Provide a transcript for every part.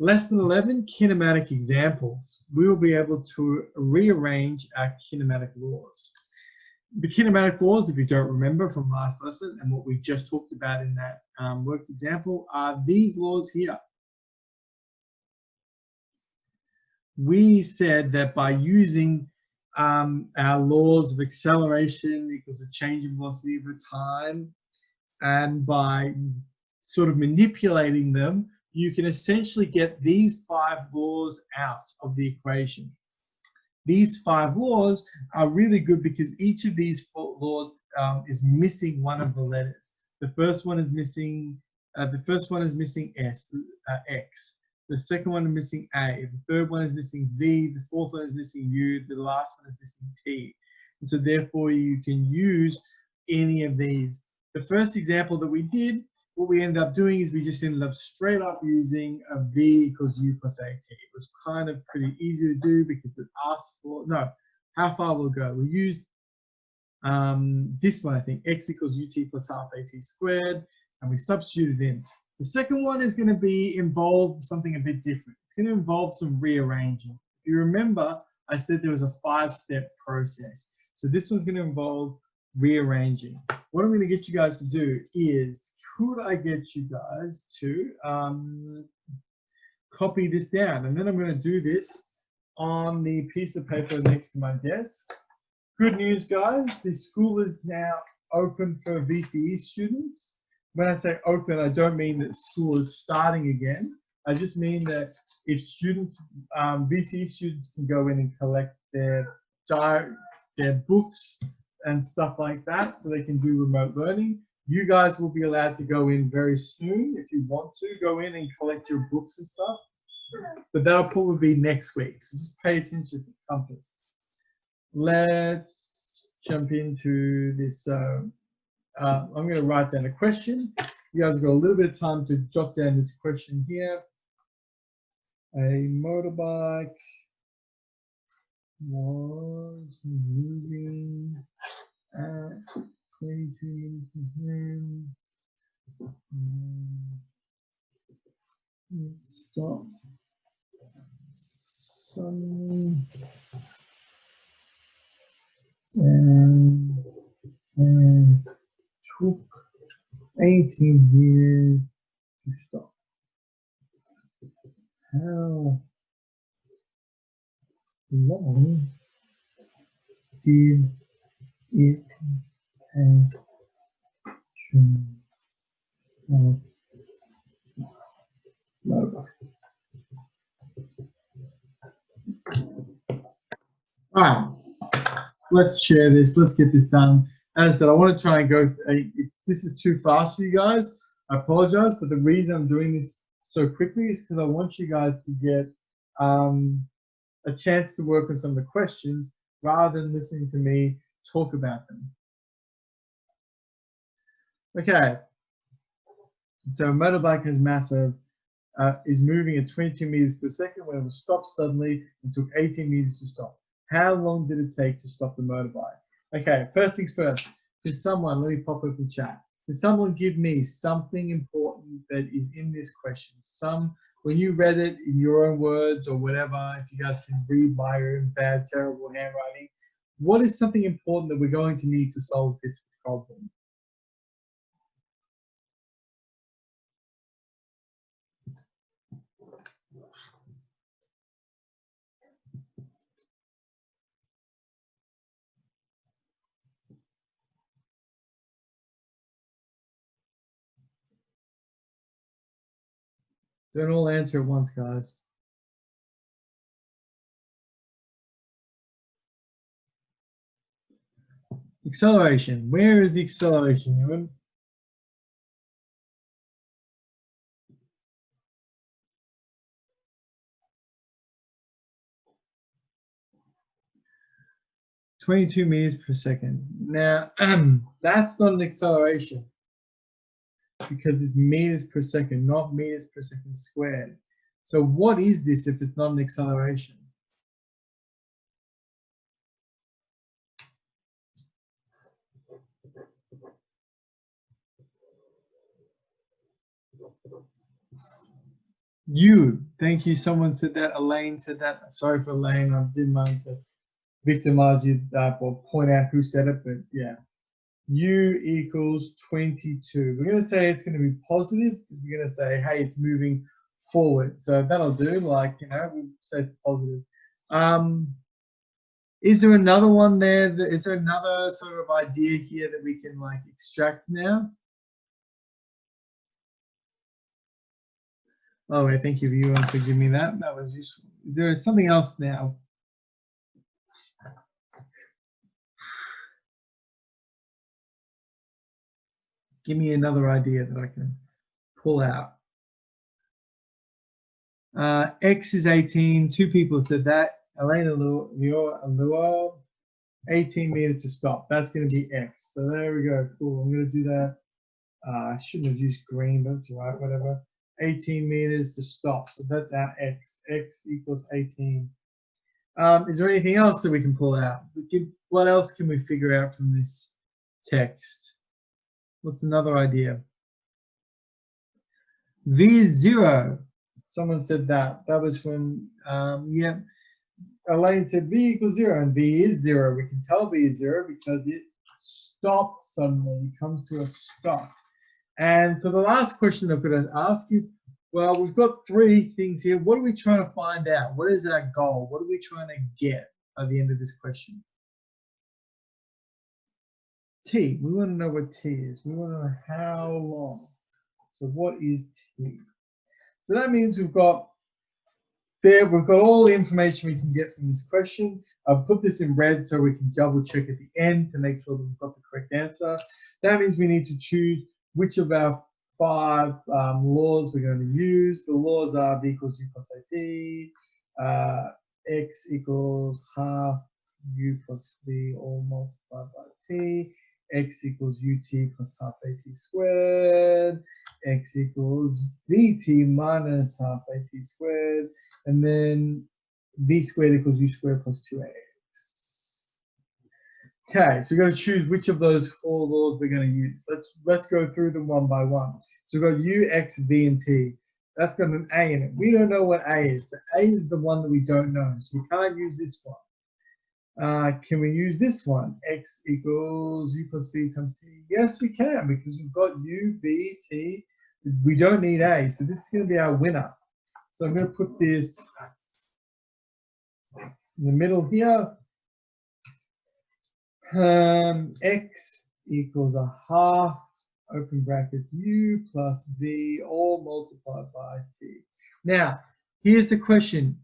Lesson 11, kinematic examples. We will be able to rearrange our kinematic laws. The kinematic laws, if you don't remember from last lesson and what we just talked about in that worked example, are these laws here. We said that by using our laws of acceleration equals a change in velocity over time, and by sort of manipulating them, you can essentially get these 5 laws out of the equation. These 5 laws are really good because each of these laws is missing one of the letters. The first one is missing S, X. The second one is missing A. The third one is missing V. The fourth one is missing U. The last one is missing T. And so therefore you can use any of these. The first example that we did, what we ended up doing is we just ended up straight up using a V equals U plus AT. It was kind of pretty easy to do because it asked for, no, how far will it go? We used this one, I think, X equals UT plus half AT squared, and we substituted in. The second one is going to involve something a bit different. It's going to involve some rearranging. If you remember, I said there was a 5-step process. So this one's going to involve rearranging. What I'm going to get you guys to do is, could I get you guys to copy this down? And then I'm going to do this on the piece of paper next to my desk. Good news, guys. This school is now open for VCE students. When I say open, I don't mean that school is starting again. I just mean that if students, VCE students can go in and collect their books and stuff like that, so they can do remote learning. You guys will be allowed to go in very soon if you want to go in and collect your books and stuff. But that'll probably be next week. So just pay attention to the compass. Let's jump into this. I'm going to write down a question. You guys have got a little bit of time to jot down this question here. A motorbike was moving at 22 meters per second. It stopped suddenly and took 18 years to stop. How long did it take to stop? No. All right, let's share this. Let's get this done. As I said, I want to try and go. If this is too fast for you guys, I apologize. But the reason I'm doing this so quickly is because I want you guys to get a chance to work on some of the questions rather than listening to me talk about them. Okay. So a motorbike has mass of is moving at 22 meters per second when it was stopped suddenly and took 18 meters to stop. How long did it take to stop the motorbike? Okay, first things first. Can someone, let me pop up the chat. Can someone give me something important that is in this question? When you read it in your own words or whatever, if you guys can read my own bad, terrible handwriting, what is something important that we're going to need to solve this problem? Don't all answer at once, guys. Acceleration. Where is the acceleration, Ewan? (22 meters per second). Now, that's not an acceleration because it's meters per second, not meters per second squared. So what is this if it's not an acceleration? You. Thank you. Someone said that. Elaine said that. Sorry for Elaine. I didn't mind to victimize you or point out who said it, but yeah. U equals 22. We're going to say it's going to be positive because we're going to say, hey, it's moving forward. So that'll do. Like, you know, we'll say positive. Is there another one there? Is there another sort of idea here that we can like extract now? Oh, wait, thank you, everyone, for giving me that. That was useful. Is there something else now? Give me another idea that I can pull out. X is 18. Two people said that. Elena Lua, 18 meters to stop. That's going to be X. So there we go. Cool. I'm going to do that. I shouldn't have used green, but it's all right, whatever. 18 meters to stop. So that's our X. X equals 18. Is there anything else that we can pull out? What else can we figure out from this text? What's another idea? V is 0. Someone said that. That was from, yeah. Elaine said V equals 0, and V is 0. We can tell V is 0 because it stopped suddenly. It comes to a stop. And so the last question I've got to ask is, well, we've got three things here. What are we trying to find out? What is our goal? What are we trying to get by the end of this question? T. We want to know what T is. We want to know how long. So what is T? So that means we've got all the information we can get from this question. I've put this in red so we can double check at the end to make sure that we've got the correct answer. That means we need to choose which of our 5 laws we're going to use. The laws are V equals U plus AT, X equals half U plus V all multiplied by T, X equals UT plus half AT squared, X equals VT minus half AT squared, and then V squared equals U squared plus 2AX. Okay, so we're going to choose which of those 4 laws we're going to use. Let's go through them one by one. So we've got U, X, V, and T. That's got an A in it. We don't know what A is. So A is the one that we don't know. So we can't use this one. Can we use this one? X equals U plus V times T. Yes, we can because we've got U, V, T. We don't need A. So this is going to be our winner. So I'm going to put this in the middle here. X equals a half, open bracket, U plus V, all multiplied by T. Now, here's the question.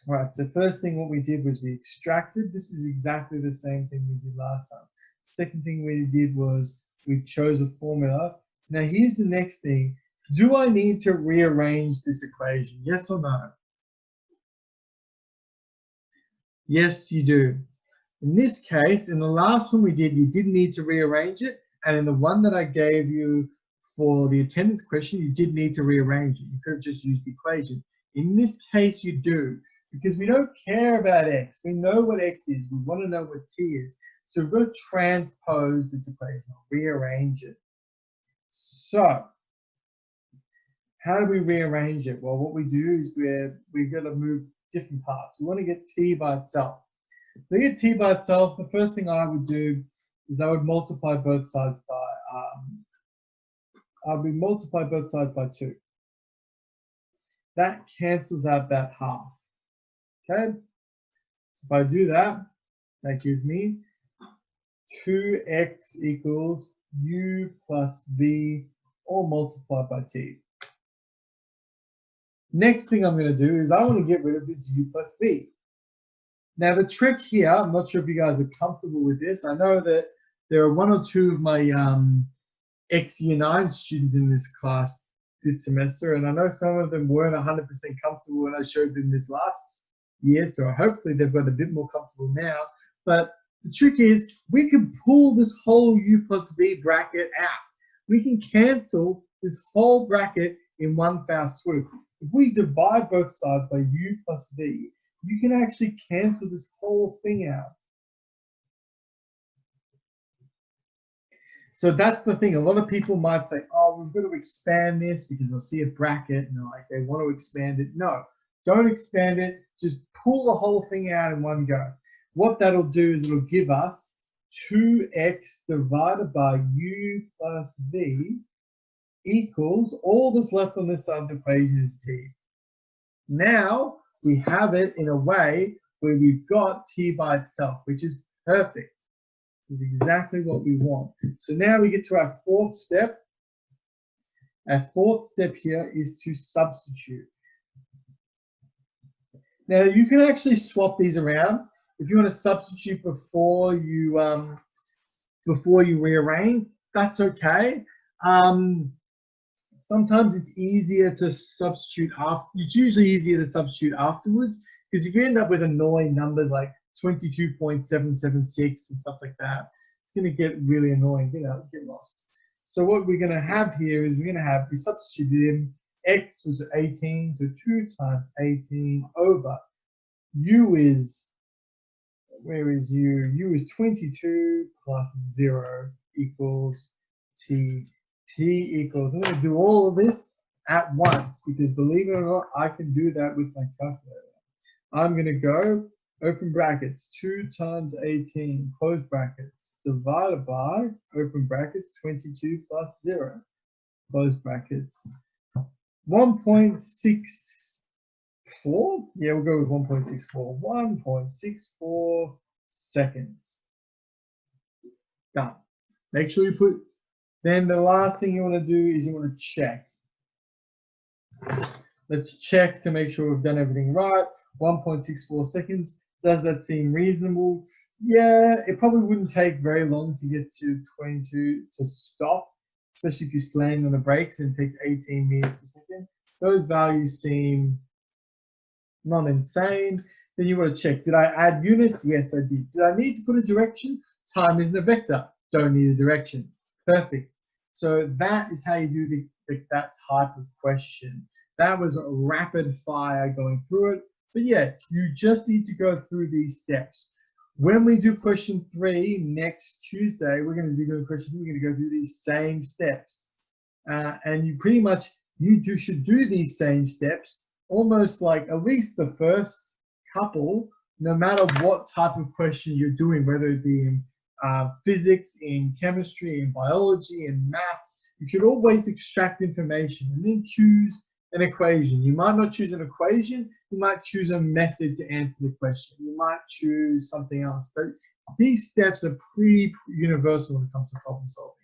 Right, so first thing what we did was we extracted. This is exactly the same thing we did last time. Second thing we did was we chose a formula. Now, here's the next thing. Do I need to rearrange this equation? Yes or no? Yes, you do. In this case, in the last one we did, you didn't need to rearrange it. And in the one that I gave you for the attendance question, you did need to rearrange it. You could have just used the equation. In this case, you do, because we don't care about X. We know what X is. We want to know what T is. So we've got to transpose this equation, rearrange it. So how do we rearrange it? Well, what we do is we're going to move different parts. We want to get T by itself. So to get T by itself, the first thing I would do is I would multiply both sides by, multiply both sides by 2. That cancels out that half, okay? So if I do that, that gives me 2x equals U plus V all multiplied by T. Next thing I'm going to do is I want to get rid of this U plus V. Now the trick here, I'm not sure if you guys are comfortable with this. I know that there are 1 or 2 of my X Year 9 students in this class this semester, and I know some of them weren't 100% comfortable when I showed them this last year, so hopefully they've got a bit more comfortable now. But the trick is we can pull this whole U plus V bracket out. We can cancel this whole bracket in one foul swoop. If we divide both sides by U plus V, you can actually cancel this whole thing out. So that's the thing. A lot of people might say, oh, we've got to expand this because they'll see a bracket and they're like, they want to expand it. No, don't expand it. Just pull the whole thing out in one go. What that'll do is it'll give us 2x divided by u plus v equals, all that's left on this side of the equation is t. Now we have it in a way where we've got t by itself, which is perfect. Is exactly what we want. So now we get to our fourth step. Our fourth step here is to substitute. Now you can actually swap these around. If you want to substitute before you rearrange, that's okay. Sometimes it's easier to substitute after. It's usually easier to substitute afterwards, because if you end up with annoying numbers like 22.776 and stuff like that, it's going to get really annoying, get lost. So what we're going to have here is we substituted in, x was 18, so 2 times 18 over, u is, where is u? U is 22 plus 0 equals t. T equals, I'm going to do all of this at once, because believe it or not, I can do that with my calculator. I'm going to go, open brackets, 2 times 18, close brackets, divided by, open brackets, 22 plus 0, close brackets. 1.64, yeah, we'll go with 1.64, 1.64 seconds. Done. Make sure you put, then the last thing you want to do is you want to check. Let's check to make sure we've done everything right. 1.64 seconds. Does that seem reasonable? Yeah, it probably wouldn't take very long to get to 22 to stop, especially if you're slamming on the brakes and it takes 18 meters per second. Those values seem not insane. Then you want to check, did I add units? Yes, I did. Did I need to put a direction? Time isn't a vector. Don't need a direction. Perfect. So that is how you do that type of question. That was a rapid fire going through it. But yeah, you just need to go through these steps. When we do question 3 next Tuesday, we're going to be doing question 3. We're going to go through these same steps. And you pretty much, should do these same steps almost like at least the first couple, no matter what type of question you're doing, whether it be in physics, in chemistry, in biology, in maths. You should always extract information and then choose an equation. You might not choose an equation, you might choose a method to answer the question. You might choose something else, but these steps are pretty universal when it comes to problem solving.